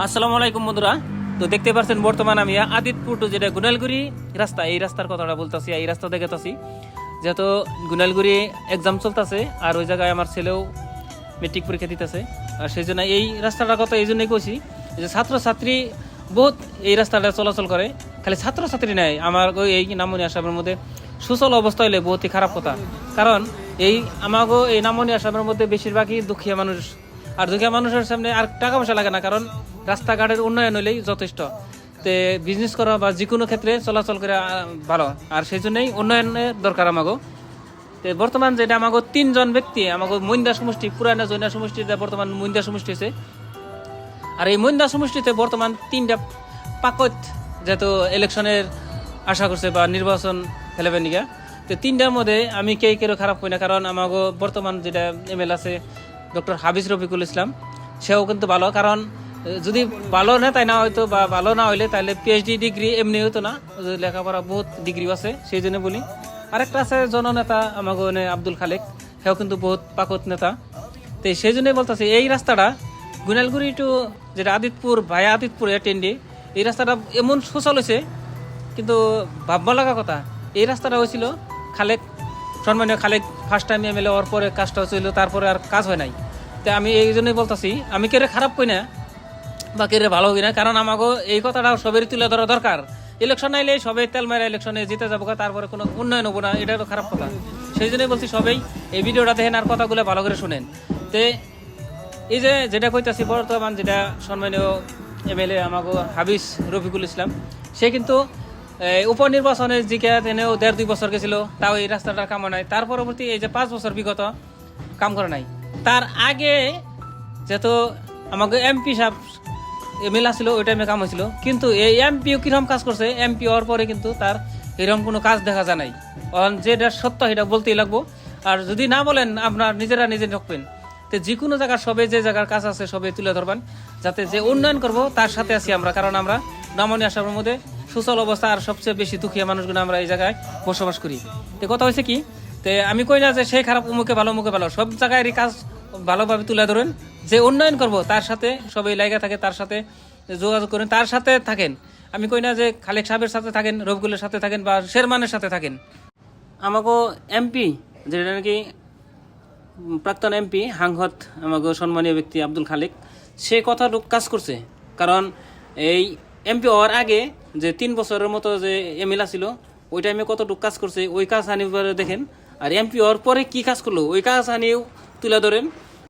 আসসালামু আলাইকুম বন্ধুরা। তো দেখতে পাচ্ছেন বর্তমান আমি আদিতপুর টু যেটা গুনালগুড়ি রাস্তা, এই রাস্তার কথাটা বলতেছি। এই রাস্তা দেখেছি যেহেতু গুনালগুড়ি এক্সাম চলতেছে আর ওই জায়গায় আমার ছেলেও মেট্রিক পরীক্ষা দিতেছে, আর সেই জন্য এই রাস্তাটার কথা এই জন্যই কইছি যে ছাত্রছাত্রী বহুত এই রাস্তাটা চলাচল করে। খালি ছাত্রছাত্রী নাই, আমার ওই এই নামনি আসামের মধ্যে সুচল অবস্থা হইলে বহুতই খারাপ কথা। কারণ এই আমাগো এই নামনি আসামের মধ্যে বেশিরভাগই দুঃখী মানুষ, আর দুঃখী মানুষের সামনে আর টাকা পয়সা লাগে না, কারণ রাস্তাঘাটের উন্নয়ন হলেই যথেষ্ট। তে বিজনেস করা বা যে কোনো ক্ষেত্রে চলাচল করে ভালো, আর সেই জন্যই উন্নয়নের দরকার আমাগো। তো বর্তমান যেটা আমাগো তিনজন ব্যক্তি, আমাগো মইন্দা সমষ্টি, পুরানা জৈনা সমষ্টিতে বর্তমান মইন্দা সমষ্টি হয়েছে। আর এই মইন্দা সমষ্টিতে বর্তমান তিনটা পাকত যেহেতু ইলেকশনের আশা করছে বা নির্বাচন খেলেবেন নিকা, তো তিনটার মধ্যে আমি কেউ খারাপ হই না। কারণ আমাগো বর্তমান যেটা এমএলএ আছে ডক্টর হাফিজ রফিকুল ইসলাম, সেও কিন্তু ভালো। কারণ যদি ভালো নেতাই না হয়তো বা ভালো না হইলে তাহলে পিএইচডি ডিগ্রি এমনি হইতো না, লেখাপড়া বহুত ডিগ্রি আছে, সেই জন্য বলি। আরেকটা আছে জননেতা আমাগো আব্দুল খালেক, সেও কিন্তু বহুত পাকত নেতা। তো সেই জন্যই বলতেছি এই রাস্তাটা গুনালগুড়ি টু যেটা আদিতপুর ভায়া আদিতপুর টেন্ডি, এই রাস্তাটা এমন সুচল হয়েছে, কিন্তু ভাববা লাগা কথা এই রাস্তাটা হয়েছিল খালেক, সম্মানীয় খালেক ফার্স্ট টাইম এমএলএ হওয়ার পরে কাজটা হয়েছিল, তারপরে আর কাজ হয় নাই। তো আমি এই জন্যই বলতেছি আমি কেরে খারাপ কই না বা কেরে ভালো হই না, কারণ আমাকে এই কথাটা সবেরই তুলে ধরা দরকার। ইলেকশন আইলে সবাই তেল মারা ইলেকশনে জিতে যাবো, তারপরে কোনো উন্নয়ন হবো না, এটা তো খারাপ কথা। সেই জন্যই বলছি সবাই এই ভিডিওটা দেখেন আর কথাগুলো ভালো করে শুনেন। তে এই যে যেটা কইতাছি বর্তমান যেটা সম্মানীয় এমএলএ আমাগো হাফিজ রফিকুল ইসলাম, সে কিন্তু উপনির্বাচনে জিকে এনেও 1.5-2 বছর গেছিল, তাও এই রাস্তাটার কাম নাই। তার পরবর্তী এই যে 5 বছর বিগত কাম করে নাই। তার আগে যেহেতু আমাকে এমপি সাহেব এমএলএ ছিল, ওই টাইমে কাম হয়েছিল, কিন্তু এই এমপিও কিরকম কাজ করছে, এমপি হওয়ার পরে কিন্তু তার এরকম কোনো কাজ দেখা যায় নাই। যেটা সত্য সেটা বলতেই লাগবো, আর যদি না বলেন আপনার নিজেরা নিজে ঢুকবেন। তো যে কোনো জায়গার সবে যে জায়গার কাজ আছে সবে তুলে ধরবেন, যাতে যে উন্নয়ন করব তার সাথে আছি আমরা। কারণ আমরা নামনি আসামের মধ্যে সুচল অবস্থা আর সবচেয়ে বেশি দুঃখী মানুষগুলো আমরা এই জায়গায় বসবাস করি। তো কথা হয়েছে কি, তো আমি কই না যে সেই খারাপ উমুকে ভালো মুখে ভালো, সব জায়গায় কাজ ভালোভাবে তুলে ধরেন। যে উন্নয়ন করব তার সাথে সবাই লাইগা থাকে, তার সাথে যোগাযোগ করেন, তার সাথে থাকেন। আমি কই না যে খালেক সাহেবের সাথে থাকেন, রফিকুলের সাথে থাকেন বা শেরমানের সাথে থাকেন। আমাকে এমপি যেটা নাকি প্রাক্তন এমপি হাংহত আমাকে সম্মানীয় ব্যক্তি আব্দুল খালেক, সে কথা কাজ করছে। কারণ এই এমপি হওয়ার আগে যে 3 বছরের মতো যে এমএলএ ছিল, ওই টাইমে কতটুকু কাজ করছে ওই কাজ আনি দেখেন। আর এমপি হওয়ার পরে কি কাজ করলো ওই কাজ আনিও তুলে ধরেন।